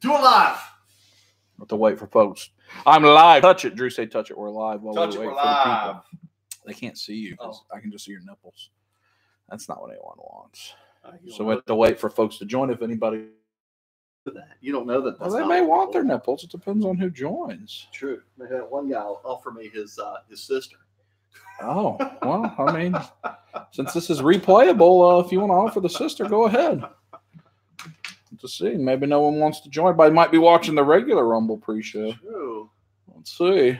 Do it live. Have to wait for folks. I'm live. Touch it. Drew say touch it. We're live. While Touch we it. wait We're for the live. people. They can't see you because I can just see your nipples. That's not what anyone wants. So we have to wait for folks to join. If anybody, you don't know that. Well, they may want their nipples. It depends on who joins. True. Maybe that one guy will offer me his sister. Oh, well, I mean, since this is replayable, if you want to offer the sister, go ahead. To see, maybe no one wants to join, but I might be watching the regular Rumble pre-show. True. Let's see.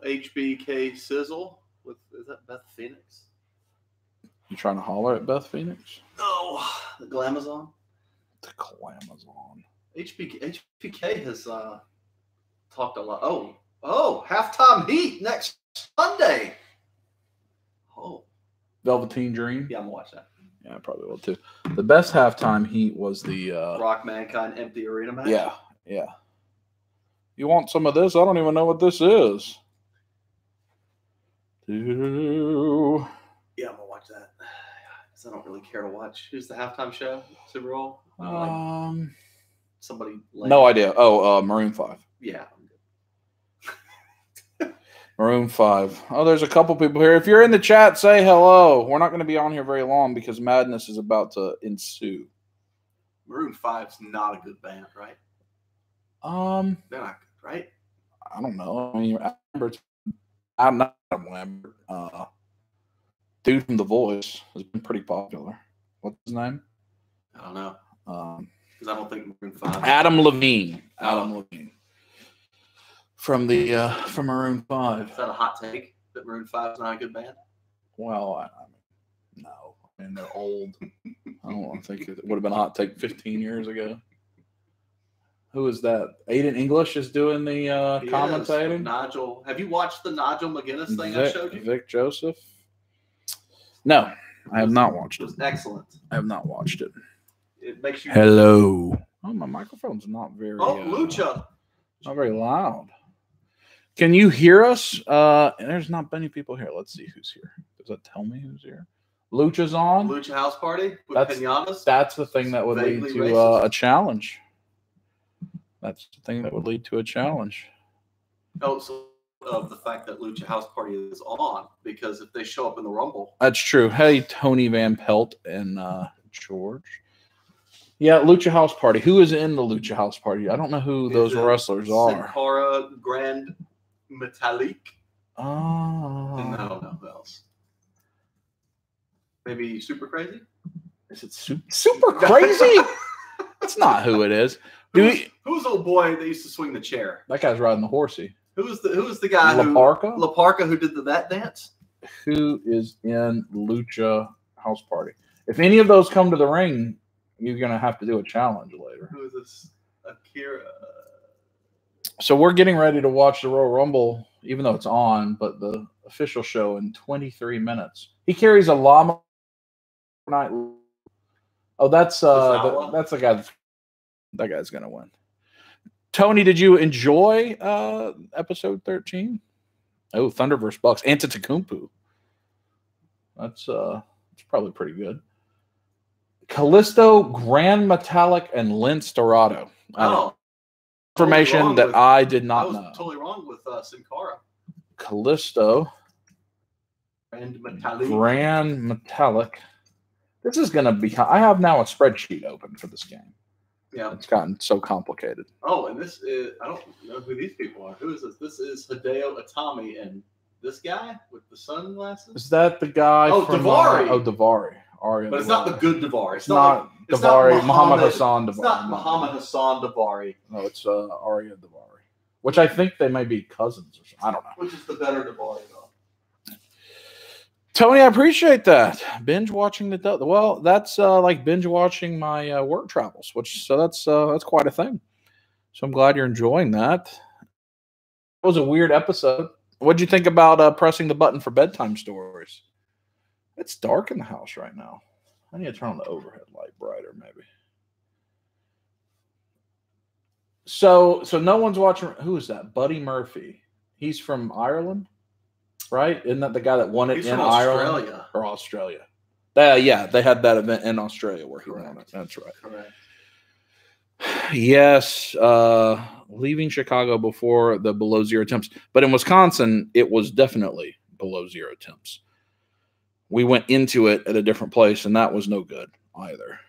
HBK sizzle is that Beth Phoenix? You trying to holler at Beth Phoenix? Oh, the Glamazon. The Glamazon. HBK has talked a lot. Oh, halftime heat next Sunday. Oh, Velveteen Dream. Yeah, I'm gonna watch that. Yeah, I probably will too. The best halftime heat was the Rock Mankind empty arena match. Yeah. You want some of this? I don't even know what this is. Yeah, I'm gonna watch that. Because I don't really care to watch. Who's the halftime show? Super Bowl? Somebody. No idea. Oh, Maroon 5. Yeah. Maroon 5. Oh, there's a couple people here. If you're in the chat, say hello. We're not going to be on here very long because madness is about to ensue. Maroon 5's not a good band, right? They're not good, right? I don't know. I mean, I'm not Lambert. Dude from The Voice has been pretty popular. What's his name? I don't know. Because I don't think Maroon 5. Adam Levine. Adam Levine. From Maroon 5. Is that a hot take that Maroon 5 is not a good band? Well, I mean, no. I mean, they're old. I don't think it would have been a hot take 15 years ago. Who is that? Aiden English is doing the commentating. Nigel. Have you watched the Nigel McGuinness thing I showed you? Vic Joseph? No, I have not watched it. It was excellent. I have not watched it. It makes you. Hello. Oh, my microphone's not very. Lucha. Not very loud. Can you hear us? There's not many people here. Let's see who's here. Does that tell me who's here? Lucha's on. Lucha House Party with pinatas. That's the thing that would lead to a challenge. That's the thing that would lead to a challenge. Oh, so of the fact that Lucha House Party is on, because if they show up in the Rumble. That's true. Hey, Tony Van Pelt and George. Yeah, Lucha House Party. Who is in the Lucha House Party? I don't know who those wrestlers are. Sin Cara, Grand Metalik. Oh. And I don't know who else. Maybe Super Crazy? Is it Super Crazy? That's not who it is. Who's old boy that used to swing the chair? That guy's riding the horsey. Who's the guy La Parka who did that dance? Who is in Lucha House Party? If any of those come to the ring, you're gonna have to do a challenge later. Who is this? Akira. So we're getting ready to watch the Royal Rumble, even though it's on, but the official show in 23 minutes. He carries a llama night. Oh, that's the guy. That guy's gonna win. Tony, did you enjoy episode 13? Oh, Thunder vs. Bucks. Antetokounmpo. That's probably pretty good. Callisto, Grand Metalik, and Lince Dorado. Information that I did not know. I was totally wrong with Sin Cara. Callisto. Grand Metalik. This is going to be... I have now a spreadsheet open for this game. Yeah. It's gotten so complicated. Oh, and this is... I don't know who these people are. Who is this? This is Hideo Itami and this guy with the sunglasses? Is that the guy from... Davari. Davari. But it's not the good Davari. It's not Davari. Muhammad Hassan Davari. It's not Muhammad Hassan Davari. No, it's Arya Davari. Which I think they may be cousins or something. I don't know. Which is the better Davari, though? Tony, I appreciate that. Binge watching that's like binge watching my work travels, that's quite a thing. So I'm glad you're enjoying that. It was a weird episode. What'd you think about pressing the button for bedtime stories? It's dark in the house right now. I need to turn on the overhead light brighter, maybe. So no one's watching. Who is that? Buddy Murphy. He's from Ireland, right? Isn't that the guy that won it in Ireland or Australia? Yeah, they had that event in Australia where he won it. That's right. Correct. Yes, leaving Chicago before the below zero temps, but in Wisconsin, it was definitely below zero temps. We went into it at a different place, and that was no good either.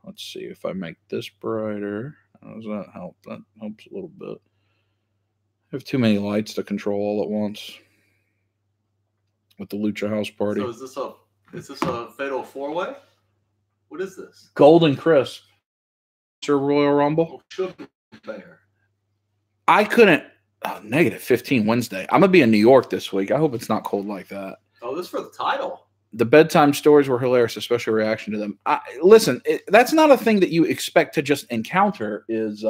Let's see if I make this brighter. How does that help? That helps a little bit. I have too many lights to control all at once with the Lucha House Party. So is this a fatal 4-way? What is this? Golden Crisp. Royal Rumble. Sugar Bear. I couldn't. Negative 15 Wednesday. I'm gonna be in New York this week. I hope it's not cold like that. Oh, this is for the title. The bedtime stories were hilarious, especially reaction to them. Listen, that's not a thing that you expect to just encounter. Is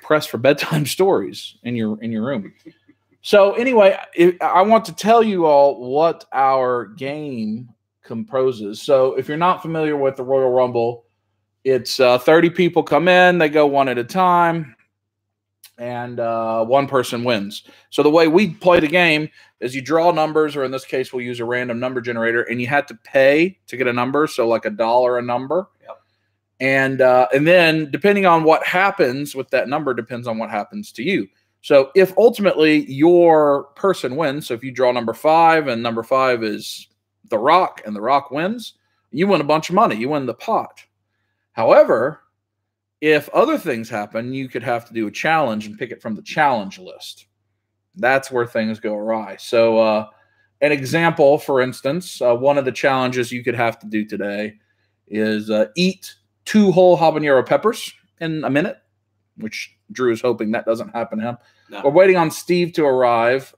press for bedtime stories in your room. So anyway, I want to tell you all what our game composes. So if you're not familiar with the Royal Rumble, it's 30 people come in, they go one at a time, and one person wins. So the way we play the game is you draw numbers, or in this case, we'll use a random number generator, and you have to pay to get a number, so like $1 a number. Yep. And then depending on what happens with that number depends on what happens to you. So if ultimately your person wins, so if you draw number 5 and number 5 is The Rock and The Rock wins, you win a bunch of money. You win the pot. However, if other things happen, you could have to do a challenge and pick it from the challenge list. That's where things go awry. So an example, for instance, one of the challenges you could have to do today is eat 2 whole habanero peppers in a minute, which Drew is hoping that doesn't happen to him. No. We're waiting on Steve to arrive.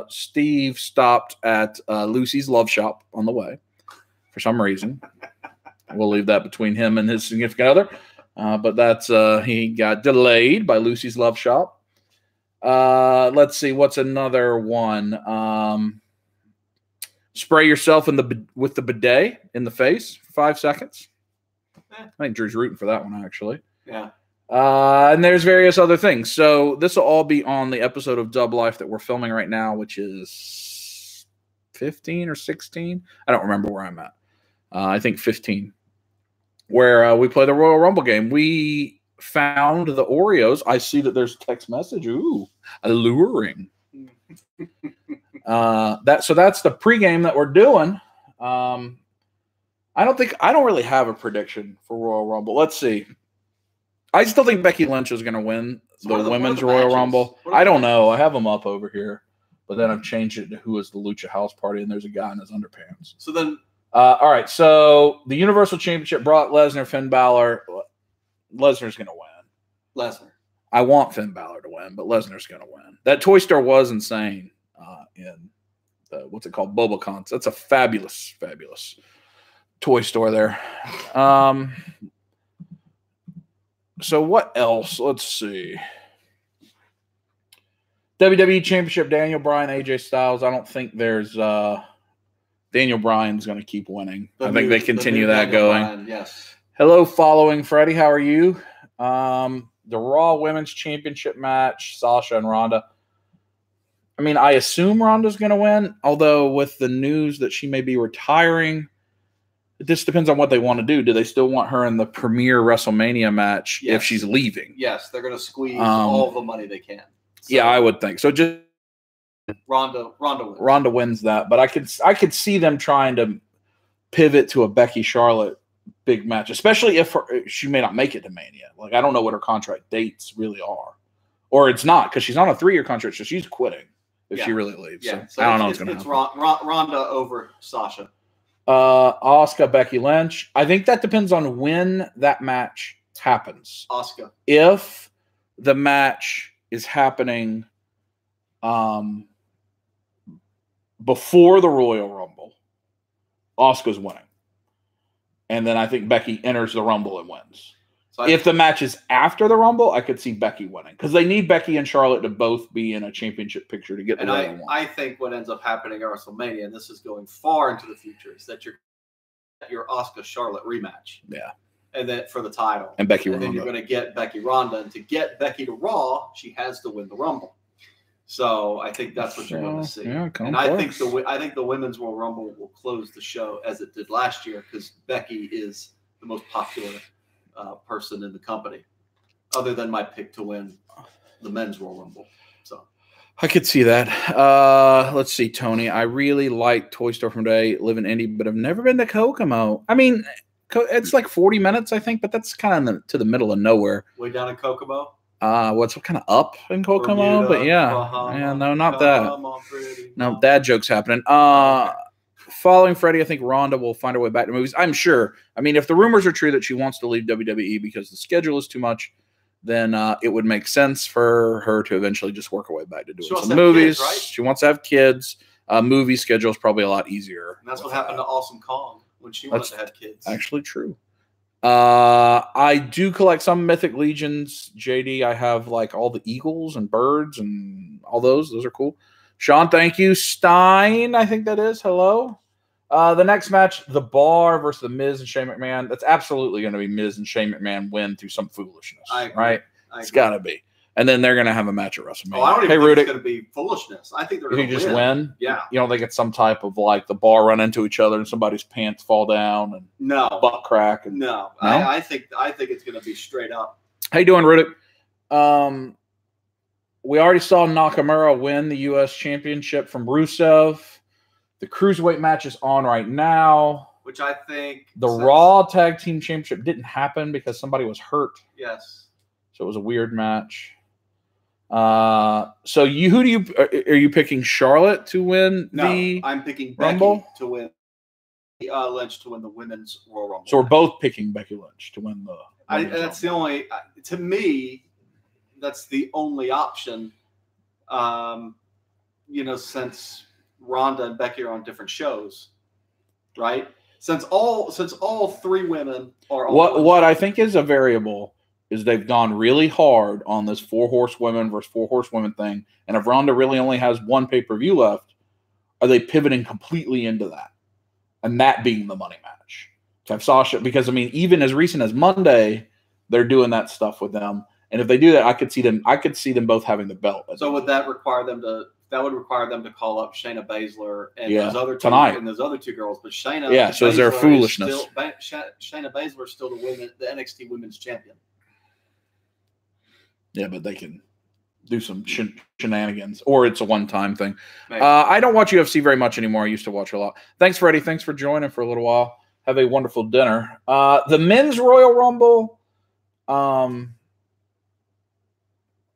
Steve stopped at Lucy's Love Shop on the way for some reason. We'll leave that between him and his significant other. But that's he got delayed by Lucy's Love Shop. Let's see, what's another one? Spray yourself with the bidet in the face for 5 seconds. I think Drew's rooting for that one, actually. Yeah. And there's various other things. So this will all be on the episode of Dub Life that we're filming right now, which is 15 or 16. I don't remember where I'm at. I think 15. Where we play the Royal Rumble game. We found the Oreos. I see that there's a text message. Ooh, alluring. So that's the pregame that we're doing. I don't really have a prediction for Royal Rumble. Let's see. I still think Becky Lynch is going to win the women's Royal Rumble. I don't know. I have them up over here, but then I've changed it to who is the Lucha House Party, and there's a guy in his underpants. So then, all right. So the Universal Championship, Brock Lesnar, Finn Balor. Lesnar's going to win. Lesnar. I want Finn Balor to win, but Lesnar's going to win. That toy store was insane in what's it called? BobaCons. That's a fabulous, fabulous toy store there. So what else? Let's see. WWE Championship, Daniel Bryan, AJ Styles. I don't think there's Daniel Bryan's going to keep winning. I think they continue that going. Bryan, yes. Hello, following Freddie. How are you? The Raw Women's Championship match, Sasha and Ronda. I mean, I assume Ronda's going to win, although with the news that she may be retiring, it just depends on what they want to do. Do they still want her in the premier WrestleMania match if she's leaving? Yes, they're going to squeeze all the money they can. So, yeah, I would think so. Just Ronda wins. Ronda wins that, but I could see them trying to pivot to a Becky Charlotte big match, especially if she may not make it to Mania. Like, I don't know what her contract dates really are, or it's not because she's on a 3-year contract, so she's quitting if she really leaves. Yeah, so I don't know what's going to happen. It's Ronda over Sasha. Asuka, Becky Lynch. I think that depends on when that match happens. Asuka. If the match is happening before the Royal Rumble, Asuka's winning. And then I think Becky enters the Rumble and wins. So if the match is after the Rumble, I could see Becky winning because they need Becky and Charlotte to both be in a championship picture to get the Royal one. I think what ends up happening at WrestleMania, and this is going far into the future, is that your Asuka Charlotte rematch. Yeah. And then for the title. And Becky Ronda. Then you're going to get Becky Ronda. And to get Becky to Raw, she has to win the Rumble. So I think that's what you're going to see. Yeah, and I think the Women's Royal Rumble will close the show as it did last year because Becky is the most popular person in the company. other than my pick to win the men's Royal Rumble. So I could see that. Let's see, Tony. I really like Toy Store from Day, live in Indy, but I've never been to Kokomo. I mean, it's like 40 minutes, I think, but that's kind of to the middle of nowhere. Way down in Kokomo? What's kind of up in Kokomo? Bermuda, but yeah. Bahama, Yeah, no, not that. No, Mama. dad jokes happening. Following Freddie, I think Rhonda will find her way back to movies. I'm sure. I mean, if the rumors are true that she wants to leave WWE because the schedule is too much, then it would make sense for her to eventually just work her way back to doing some movies. Kids, right? She wants to have kids. Movie schedule is probably a lot easier. And that's what happened to Awesome Kong when she wanted to have kids. Actually true. I do collect some Mythic Legions, JD. I have like all the eagles and birds and all those. Those are cool. Sean, thank you. Stein, I think that is. Hello. The next match, The Bar versus The Miz and Shane McMahon. That's absolutely going to be Miz and Shane McMahon win through some foolishness, right? It's got to be. And then they're going to have a match at WrestleMania. Oh, I don't even think it's going to be foolishness. I think they're going to just win. Yeah. You don't think it's some type of like The Bar run into each other and somebody's pants fall down and butt crack? And, no? I think it's going to be straight up. How you doing, Rudick? We already saw Nakamura win the U.S. Championship from Rusev. The Cruiserweight match is on right now. Which I think... The Raw Tag Team Championship didn't happen because somebody was hurt. Yes. So it was a weird match. So who do you... Are you picking Charlotte to win the I'm picking Rumble? Becky to win. Lynch to win the Women's Royal Rumble. So we're both picking Becky Lynch to win the... That's the only... To me, that's the only option. Since Ronda and Becky are on different shows, right? Since all three women are on what I think is a variable is they've gone really hard on this 4 horsewomen versus 4 horsewomen thing, and if Ronda really only has one pay-per-view left, are they pivoting completely into that, and that being the money match to have Sasha? Because I mean, even as recent as Monday, they're doing that stuff with them, and if they do that, I could see them both having the belt. So would that require them to? That would require them to call up Shayna Baszler and those other two girls. But Shayna, so is there foolishness? Shayna Baszler is still the NXT Women's Champion. Yeah, but they can do some shenanigans, or it's a one-time thing. I don't watch UFC very much anymore. I used to watch a lot. Thanks, Freddie. Thanks for joining for a little while. Have a wonderful dinner. The Men's Royal Rumble.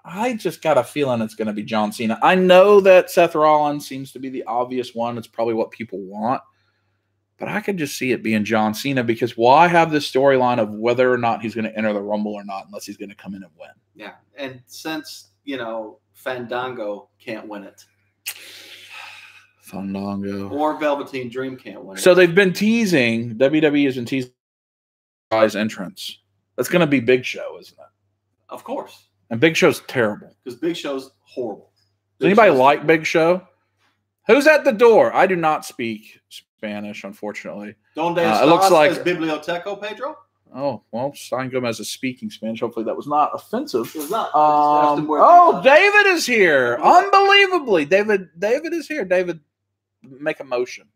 I just got a feeling it's going to be John Cena. I know that Seth Rollins seems to be the obvious one. It's probably what people want. But I could just see it being John Cena because why have this storyline of whether or not he's going to enter the Rumble or not unless he's going to come in and win? Yeah. And since, Fandango can't win it. Fandango. Or Velveteen Dream can't win it. So they've been teasing, WWE has been teasing guy's entrance. That's going to be Big Show, isn't it? Of course. And Big Show's terrible. Because Big Show's horrible. Does anybody like Big Show? Who's at the door? I do not speak Spanish, unfortunately. Donde it looks like Biblioteco, Pedro? Oh, well, Stein Gomez is speaking Spanish. Hopefully that was not offensive. It was not. David is here. Unbelievably. David is here. David, make a motion.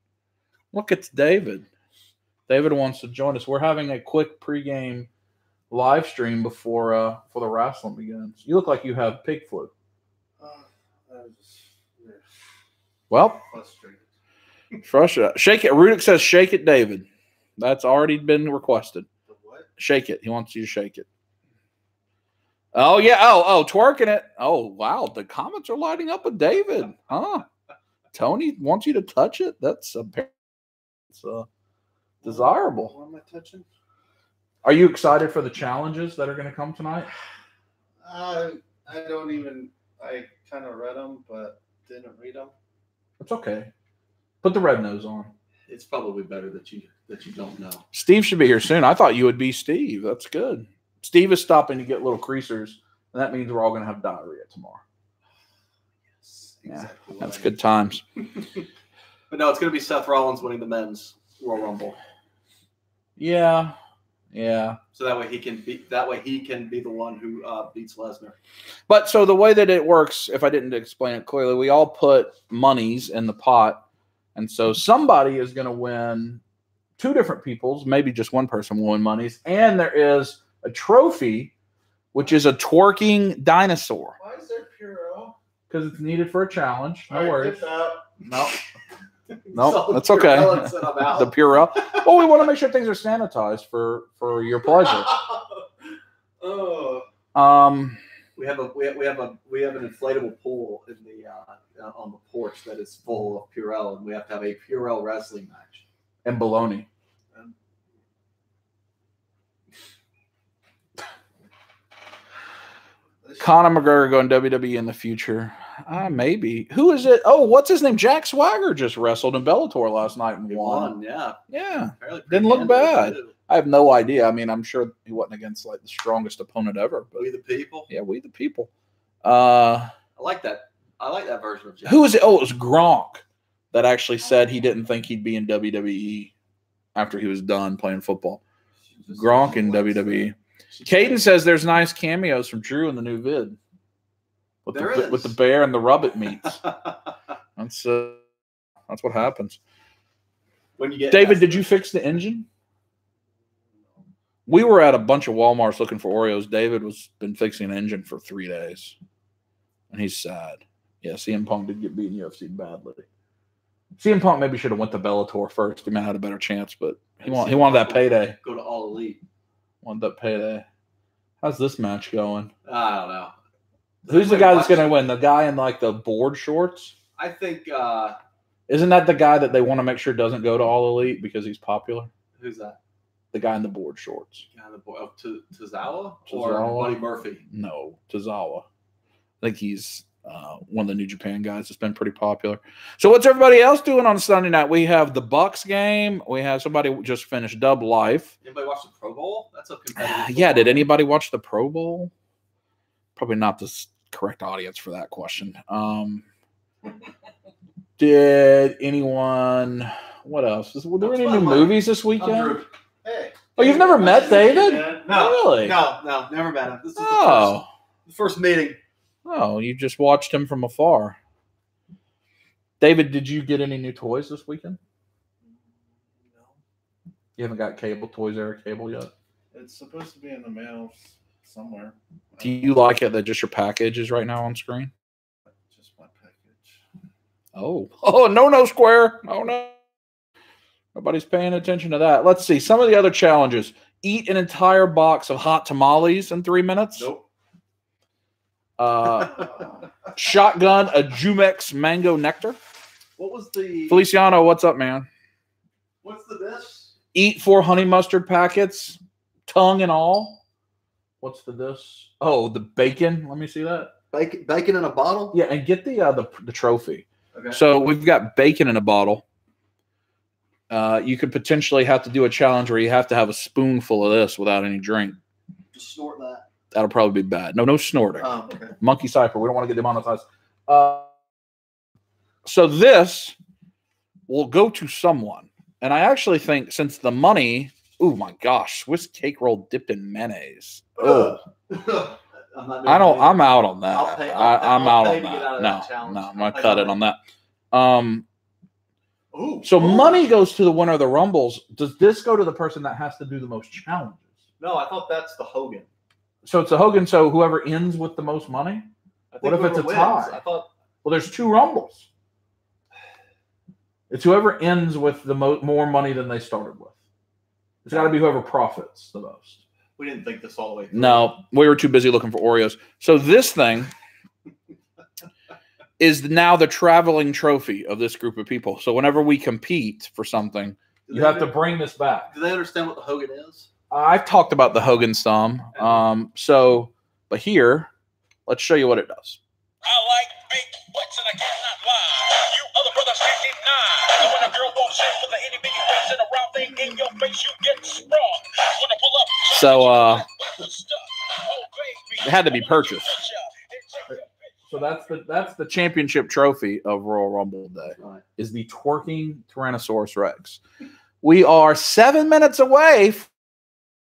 Look, it's David. David wants to join us. We're having a quick pregame live stream before the wrestling begins. You look like you have pig flu. Well, frustrated. Shake it. Rudick says, "Shake it, David." That's already been requested. What? Shake it. He wants you to shake it. Oh yeah. Oh, twerking it. Oh wow. The comments are lighting up with David. Huh? Tony wants you to touch it. That's desirable. What am I touching? Are you excited for the challenges that are going to come tonight? I kind of read them, but didn't read them. It's okay. Put the red nose on. It's probably better that you don't know. Steve should be here soon. I thought you would be Steve. That's good. Steve is stopping to get little creasers, and that means we're all going to have diarrhea tomorrow. Yes, exactly. Yeah, that's good times. But no, it's going to be Seth Rollins winning the men's Royal Rumble. Yeah. So that way he can be the one who beats Lesnar. But so the way that it works, if I didn't explain it clearly, we all put monies in the pot, and so somebody is going to win. 2 different people's, maybe just one person will win monies, and there is a trophy which is a twerking dinosaur. Why is there Purell? Because it's needed for a challenge. No worries. No. No, that's okay. The Purell. Well, we want to make sure things are sanitized for your pleasure. Oh. We have an inflatable pool in the on the porch that is full of Purell, and we have to have a Purell wrestling match. And bologna. Conor McGregor going WWE in the future. Maybe. Who is it? Oh, what's his name? Jack Swagger just wrestled in Bellator last night and won. Yeah. Yeah. Didn't look bad. I have no idea. I mean, I'm sure he wasn't against like the strongest opponent ever. But we the people. Yeah, we the people. I like that. I like that version of Jack. Who was it? Oh, it was Gronk that actually said he didn't think he'd be in WWE after he was done playing football. Gronk in WWE. Caden says there's nice cameos from Drew in the new vid with the bear and the rubbit meats. That's what happens. When you get David, did you fix the engine? We were at a bunch of Walmarts looking for Oreos. David was been fixing an engine for 3 days, and he's sad. Yeah, CM Punk did get beat in UFC badly. CM Punk maybe should have went to Bellator first. He might have had a better chance, but he wanted that payday. Go to All Elite. Wanted that payday. How's this match going? I don't know. Who's the guy that's going to win? The guy in like the board shorts? I think. Isn't that the guy that they want to make sure doesn't go to All Elite because he's popular? Who's that? The guy in the board shorts. Tozawa or Buddy Murphy? No, Tozawa. I think he's one of the New Japan guys that's been pretty popular. So what's everybody else doing on Sunday night? We have the Bucks game. We have somebody just finished Dub Life. Anybody watch the Pro Bowl? That's a competitive. Yeah, did anybody watch the Pro Bowl? Probably not the correct audience for that question. Did anyone? What else? Were there any new movies this weekend? Hey. Oh, you've never met David? No, really? No, never met him. This is the first meeting. Oh, you just watched him from afar. David, did you get any new toys this weekend? No. You haven't got cable, Toys R Us cable yet? It's supposed to be in the mail somewhere. Do you like it that just your package is right now on screen? Just my package. Oh, no, Square. Oh, no. Nobody's paying attention to that. Let's see. Some of the other challenges. Eat an entire box of hot tamales in 3 minutes. Nope. Shotgun a Jumex mango nectar. What was the Feliciano? What's up, man? What's the dish? Eat 4 honey mustard packets, tongue and all. What's the dish? Oh, the bacon. Let me see that. Bacon in a bottle. Yeah, and get the trophy. Okay. So we've got bacon in a bottle. You could potentially have to do a challenge where you have to have a spoonful of this without any drink. Just snort that. That'll probably be bad. No snorting. Oh, okay. Monkey Cipher. We don't want to get demonetized. So this will go to someone. And I actually think since the money, oh my gosh, Swiss cake roll dipped in mayonnaise. Oh, I'm out on that. I'm out on that. No, I'm gonna cut it on that. So money goes to the winner of the Rumbles. Does this go to the person that has to do the most challenges? No, I thought that's the Hogan. So it's a Hogan. So whoever ends with the most money. What if it's a tie? I thought. Well, there's 2 Rumbles. It's whoever ends with the more money than they started with. It's got to be whoever profits the most. We didn't think this all the way through. No, we were too busy looking for Oreos. So this thing is now the traveling trophy of this group of people. So whenever we compete for something, you have to bring this back. Do they understand what the Hogan is? I've talked about the Hogan some. But here, let's show you what it does. I like big butts and I cannot lie. You other brothers can't deny. When a girl walks in with an itty bitty waist and a round thing in your face, you get sprung. When I pull up, so it had to be purchased. So that's the championship trophy of Royal Rumble Day. Right. Is the twerking Tyrannosaurus Rex. We are 7 minutes away.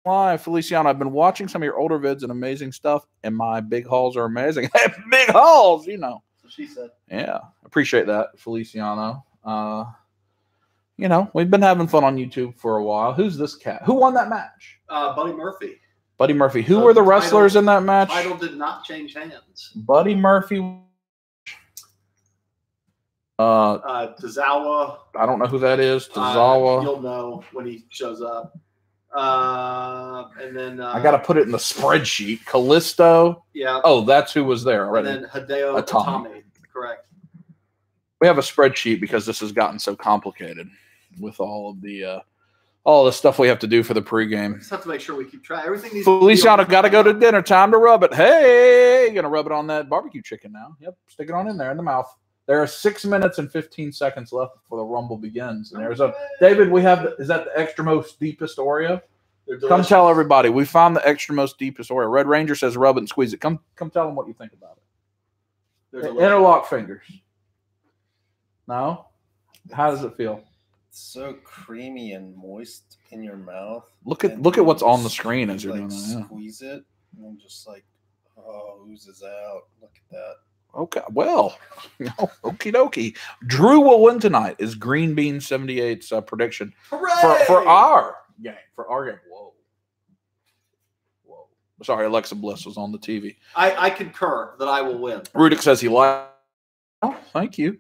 Live, Feliciano. I've been watching some of your older vids and amazing stuff, and my big hauls are amazing. Big hauls, you know. So she said. Yeah, appreciate that, Feliciano. We've been having fun on YouTube for a while. Who's this cat? Who won that match? Buddy Murphy. Buddy Murphy. Who So were the the wrestlers in that match? Title did not change hands. Buddy Murphy. Tozawa. I don't know who that is. Tozawa. You'll know when he shows up. And then I got to put it in the spreadsheet. Callisto. Yeah. Oh, that's who was there already. And then Hideo Itami. Correct. We have a spreadsheet because this has gotten so complicated with all of the stuff we have to do for the pregame. Just have to make sure we keep track. Everything needs. Feliciano got to go to dinner. Time to rub it. Hey, you're gonna rub it on that barbecue chicken now. Yep, stick it on in there in the mouth. There are 6 minutes and 15 seconds left before the Rumble begins. And there's David. We have is that the extra most deepest Oreo? Come tell everybody we found the extra most deepest Oreo. Red Ranger says rub it and squeeze it. Come tell them what you think about it. Interlock fingers. No, how does it feel? So creamy and moist in your mouth. Look at what's on the screen as you're doing that. Yeah. Squeeze it and just oozes out. Look at that. Okay, well, okie dokie. Drew will win tonight. Is Green Bean 78's prediction for our game? For our game. Whoa. Sorry, Alexa Bliss was on the TV. I concur that I will win. Rudick says he lied. Oh, thank you.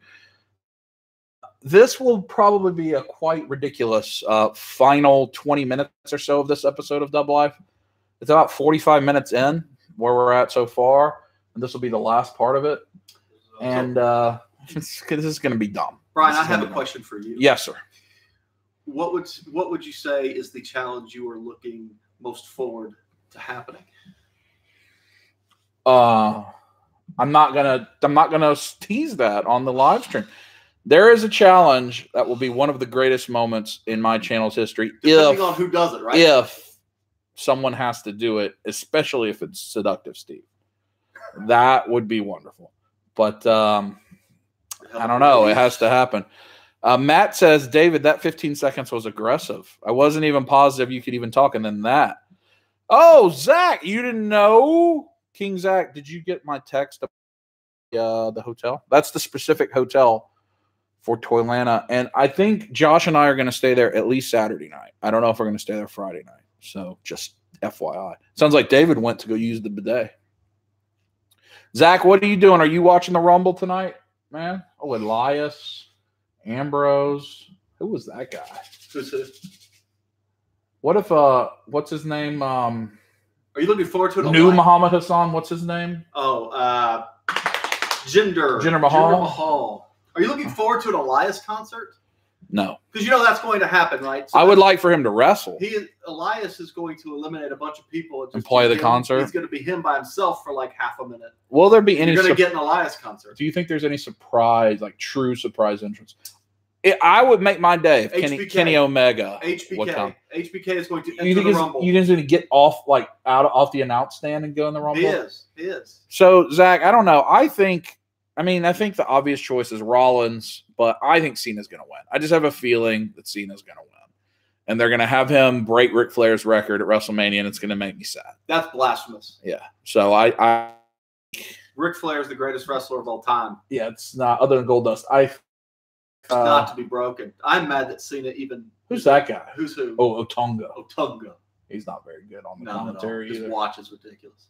This will probably be a quite ridiculous final 20 minutes or so of this episode of Double Life. It's about 45 minutes in where we're at so far, and this will be the last part of it. And this is going to be dumb. Brian, I have a question for you. Yes, sir. What would you say is the challenge you are looking most forward to happening? I'm not gonna tease that on the live stream. There is a challenge that will be one of the greatest moments in my channel's history. Depending on who does it, right? If someone has to do it, especially if it's Seductive Steve. That would be wonderful. But I don't know. It has to happen. Matt says, David, that 15 seconds was aggressive. I wasn't even positive you could even talk. And then that. Oh, Zach, you didn't know? King Zach, did you get my text about the hotel? That's the specific hotel for Toylanta. And I think Josh and I are going to stay there at least Saturday night. I don't know if we're going to stay there Friday night. So just FYI. Sounds like David went to go use the bidet. Zach, what are you doing? Are you watching the Rumble tonight, man? Oh, Elias, Ambrose. Who was that guy? Who's who? What if what's his name? Are you looking forward to it? New Muhammad Hassan, what's his name? Oh, Jinder Mahal. Are you looking forward to an Elias concert? No. Because you know that's going to happen, right? So I would like for him to wrestle. Elias is going to eliminate a bunch of people and play the concert. It's going to be him by himself for like half a minute. Will there be any? You're going to get an Elias concert. Do you think there's any surprise, like true surprise entrance? I would make my day if Kenny Omega would come. HBK is going to enter the Rumble. You think he's going to get off off the announce stand and go in the Rumble? He is. So Zach, I don't know. I think the obvious choice is Rollins, but I think Cena's going to win. I just have a feeling that Cena's going to win. And they're going to have him break Ric Flair's record at WrestleMania, and it's going to make me sad. That's blasphemous. Yeah. So I Ric Flair is the greatest wrestler of all time. Yeah, it's not other than Goldust. It's not to be broken. I'm mad that Cena even. Who's that guy? Who's who? Oh, Otunga. He's not very good on the commentary either. His watch is ridiculous.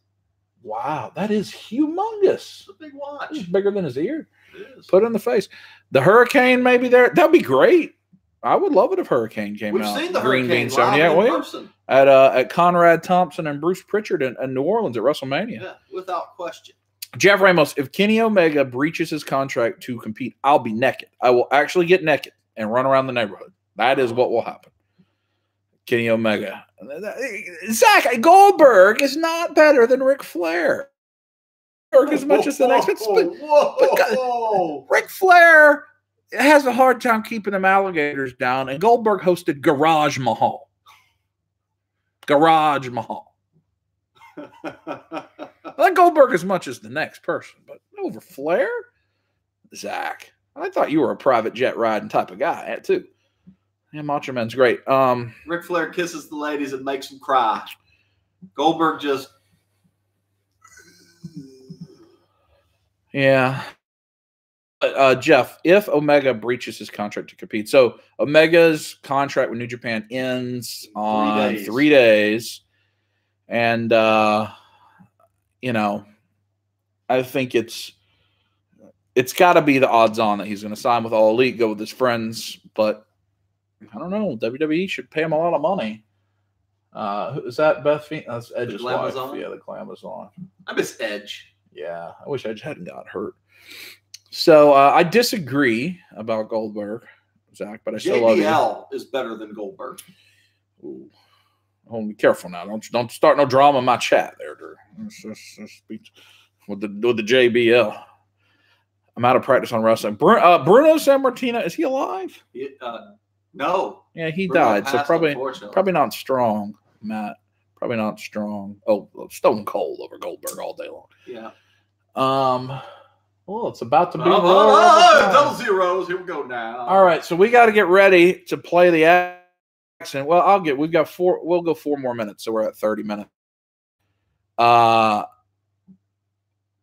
Wow, that is humongous. It's a big watch. It's bigger than his ear. It is. Put it in the face. The Hurricane maybe there. That'd be great. I would love it if Hurricane came out. We've seen the Green Hurricane Bean 78 at Conrad Thompson and Bruce Pritchard in New Orleans at WrestleMania. Yeah, without question. Jeff Ramos, if Kenny Omega breaches his contract to compete, I'll be naked. I will actually get naked and run around the neighborhood. That is what will happen. Kenny Omega. Zach, Goldberg is not better than Ric Flair. As much as the next. Ric Flair has a hard time keeping them alligators down, and Goldberg hosted Garage Mahal. I like Goldberg as much as the next person, but over Flair? Zach, I thought you were a private jet riding type of guy, too. Yeah, Macho Man's great. Ric Flair kisses the ladies and makes them cry. Goldberg just... Yeah. Jeff, if Omega breaches his contract to compete, so Omega's contract with New Japan ends on 3 days. And, you know, I think it's got to be the odds on that he's going to sign with All Elite, go with his friends. But I don't know. WWE should pay him a lot of money. Is that Beth Phoenix? That's Edge's wife. Yeah, the Glamazon. I miss Edge. Yeah, I wish Edge hadn't got hurt. So I disagree about Goldberg, Zach, but I still love you. JBL is better than Goldberg. Ooh. Oh, be careful now. Don't start no drama in my chat there, Drew. With the JBL. I'm out of practice on wrestling. Bruno Sammartino, is he alive? No. Yeah, he died. So probably not strong, Matt. Probably not strong. Oh, Stone Cold over Goldberg all day long. Yeah. Well, it's about to be double zeros. Here we go now. All right, so we got to get ready to play the action. Well, we've got 4. We'll go 4 more minutes, so we're at 30 minutes.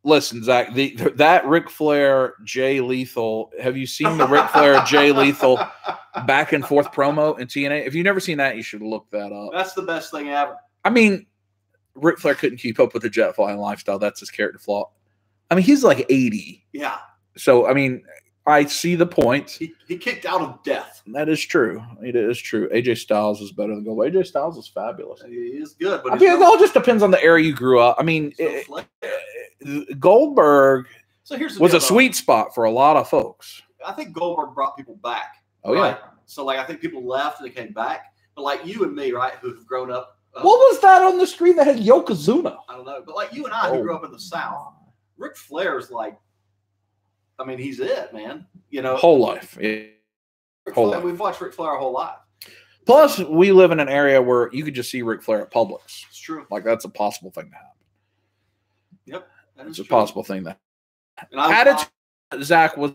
Listen, Zach, that Ric Flair Jay Lethal. Have you seen the Ric Flair Jay Lethal back and forth promo in TNA? If you've never seen that, you should look that up. That's the best thing ever. I mean, Ric Flair couldn't keep up with the jet flying lifestyle. That's his character flaw. I mean, he's like 80. Yeah. So, I mean, I see the point. He kicked out of death. That is true. It is true. AJ Styles is better than Goldberg. AJ Styles is fabulous. He is good. But I mean, it all just depends on the area you grew up. I mean, Goldberg was a sweet spot for a lot of folks. I think Goldberg brought people back. Oh, right? yeah. So, like, I think people left and they came back. But, like, you and me, right, who've grown up. What was that on the screen that had Yokozuna? I don't know. But, like, you and I who grew up in the South, Ric Flair's like, I mean, he's it, man. You know, whole life. Yeah. Life. We've watched Ric Flair our whole life. Plus, we live in an area where you could just see Ric Flair at Publix. It's true. Like, that's a possible thing to happen. Yep. It's a possible thing that attitude, Zach, was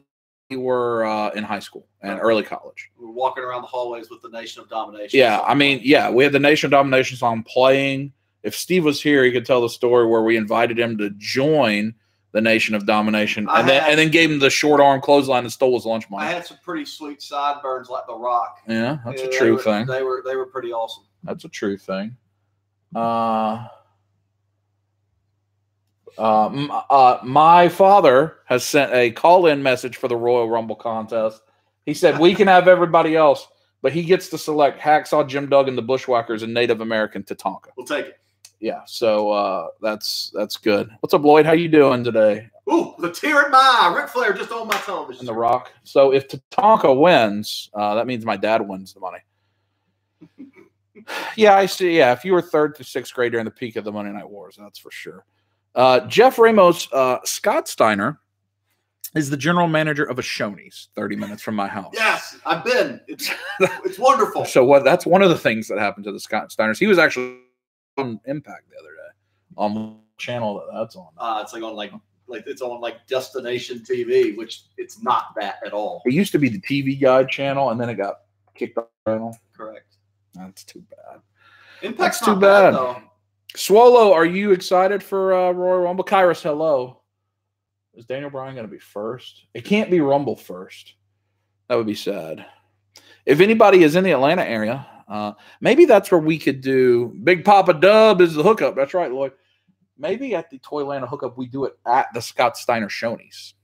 we were in high school and early college. We were walking around the hallways with the Nation of Domination. Yeah, I mean, yeah, we had the Nation of Domination song playing. If Steve was here, he could tell the story where we invited him to join the Nation of Domination and then gave him the short arm clothesline and stole his lunch money. I had some pretty sweet sideburns like The Rock. Yeah, that's a true thing. They were pretty awesome. That's a true thing. My father has sent a call-in message for the Royal Rumble contest. He said we can have everybody else, but he gets to select Hacksaw Jim Duggan, the Bushwhackers, and Native American Tatanka. We'll take it. Yeah, so that's good. What's up, Lloyd? How you doing today? Ooh, the tear in my eye. Ric Flair just on my television. And The Rock. So if Tatanka wins, that means my dad wins the money. Yeah, I see. Yeah, if you were 3rd through 6th grade during the peak of the Monday Night Wars, that's for sure. Jeff Ramos, Scott Steiner is the general manager of a Shoney's 30 minutes from my house. Yes, I've been. It's wonderful. So that's one of the things that happened to the Scott Steiners. He was actually on Impact the other day on the channel that's on. It's like on it's on like Destination TV, which it's not that at all. It used to be the TV Guide channel, and then it got kicked off the channel. Correct. That's too bad. Impact's That's too not bad. Though. Swallow, are you excited for Royal Rumble? Kairos, hello. Is Daniel Bryan going to be first? It can't be Rumble first. That would be sad. If anybody is in the Atlanta area, maybe that's where we could do Big Papa Dub is the hookup. That's right, Lloyd. Maybe at the Toylanta hookup, we do it at the Scott Steiner Shoney's.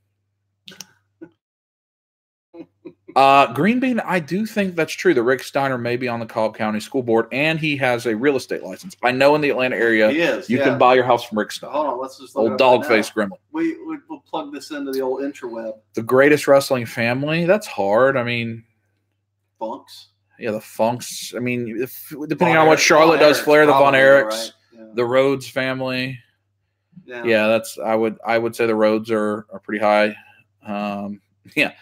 Green Bean, I do think that's true. The Rick Steiner may be on the Cobb County School Board, and he has a real estate license. I know in the Atlanta area, you can buy your house from Rick Steiner. Hold on, let's just old dog-faced gremlin. We'll plug this into the old interweb. The greatest wrestling family. That's hard. I mean, Funks. Yeah, the Funks. I mean, depending on what Charlotte does, Flair, the Von Erichs, right? Yeah. The Rhodes family. Yeah, that's. I would say the Rhodes are pretty high. Yeah.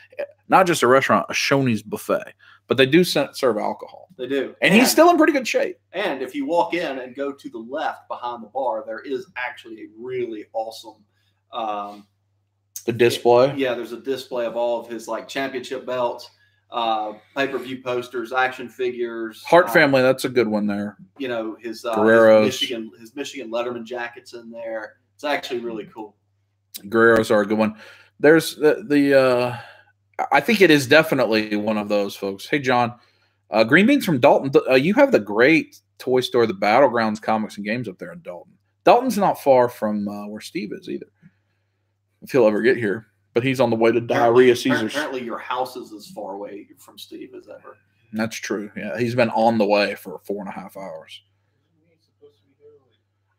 Not just a restaurant, a Shoney's buffet, but they do serve alcohol. They do. And he's still in pretty good shape. And if you walk in and go to the left behind the bar, there is actually a really awesome the display. Yeah, there's a display of all of his like championship belts, pay-per-view posters, action figures. Hart family, that's a good one there. You know, his Michigan Letterman jackets in there. It's actually really cool. Guerreros are a good one. There's I think it is definitely one of those folks. Hey, John, Green Beans from Dalton. You have the great toy store, the Battlegrounds Comics and Games up there in Dalton. Dalton's not far from where Steve is either, if he'll ever get here. But he's on the way to Diarrhea Caesars. Apparently your house is as far away from Steve as ever. That's true. Yeah, he's been on the way for 4.5 hours.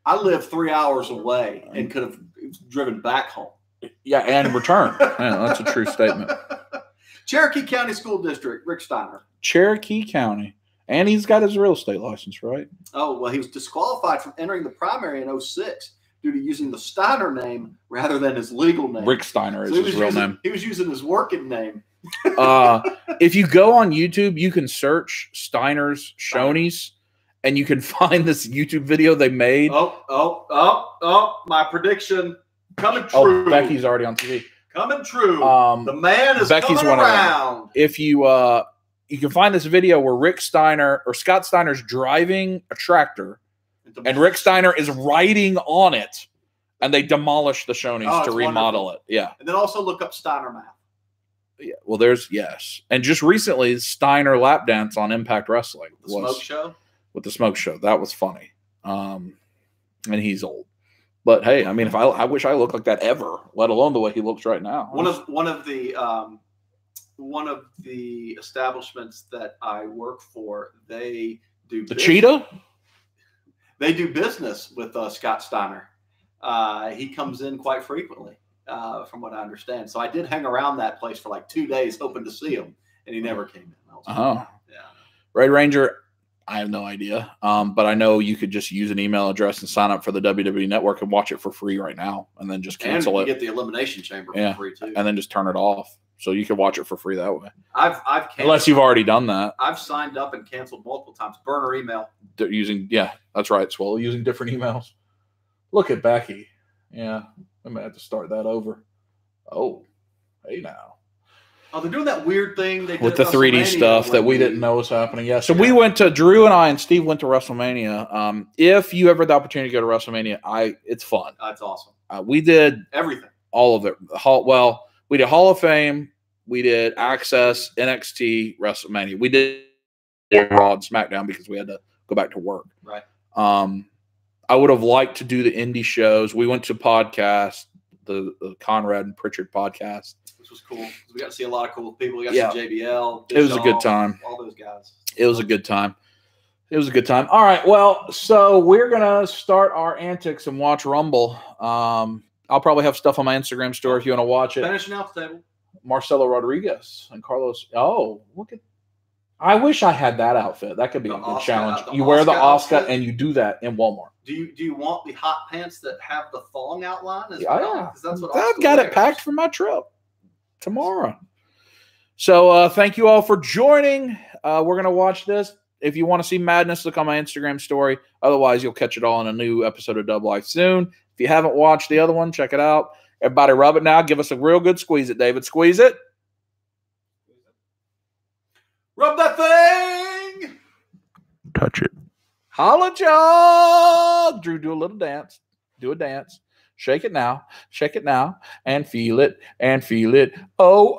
I live 3 hours away and could have driven back home. Yeah, and return. Yeah, that's a true statement. Cherokee County School District, Rick Steiner. Cherokee County. And he's got his real estate license, right? Oh, well, he was disqualified from entering the primary in 2006 due to using the Steiner name rather than his legal name. Rick Steiner is his real name. He was using his working name. If you go on YouTube, you can search Steiner's Shoney's, and you can find this YouTube video they made. My prediction coming true. Oh, Becky's already on TV. Coming true. The man is coming around. If you you can find this video where Rick Steiner or Scott Steiner's driving a tractor, and Rick Steiner is riding on it, and they demolish the Shoney's to remodel it. Yeah. And then also look up Steiner Math. Yeah. Well, yes. And just recently, Steiner lap dance on Impact Wrestling. The Smoke Show? With the Smoke Show. That was funny. And he's old. But hey, I mean, if I wish I looked like that ever, let alone the way he looks right now. One of the establishments that I work for, they do the Cheetah. They do business with Scott Steiner. He comes in quite frequently, from what I understand. So I did hang around that place for like 2 days, hoping to see him, and he never came in. Yeah. Red Ranger. I have no idea, but I know you could just use an email address and sign up for the WWE Network and watch it for free right now, and then just cancel it. Get the Elimination Chamber for free too, and then just turn it off, so you can watch it for free that way. I've unless you've already done that. I've signed up and canceled multiple times. Burner email. They're using that's right, Swallow, using different emails. Look at Becky. Yeah, I might have to start that over. Oh, hey now. Oh, they're doing that weird thing they did with the 3D stuff that we didn't know was happening. Yeah. So we went to Drew and I and Steve went to WrestleMania. If you ever had the opportunity to go to WrestleMania, it's fun. That's awesome. We did everything, all of it. We did Hall of Fame, we did Access, NXT, WrestleMania. We did Raw and SmackDown because we had to go back to work. Right. I would have liked to do the indie shows. We went to podcast, the Conrad and Pritchard podcast. Which was cool. We got to see a lot of cool people. We got to see JBL. It was a good time. All those guys. It was a good time. All right. Well, so we're going to start our antics and watch Rumble. I'll probably have stuff on my Instagram story if you want to watch it. Finish announce table. Marcelo Rodriguez and Carlos. Oh, look at. I wish I had that outfit. That could be a good challenge. You wear the Oscar and you do that in Walmart. Do you want the hot pants that have the thong outline as well? Yeah. That's what I've got it packed for my trip tomorrow. So thank you all for joining. We're going to watch this. If you want to see madness, look on my Instagram story. Otherwise, you'll catch it all in a new episode of Double Life soon. If you haven't watched the other one, check it out. Everybody rub it now. Give us a real good squeeze it, David. Squeeze it. Rub that thing. Touch it. Holla, y'all. Drew, do a little dance. Do a dance. Shake it now. Shake it now. And feel it. And feel it. Oh.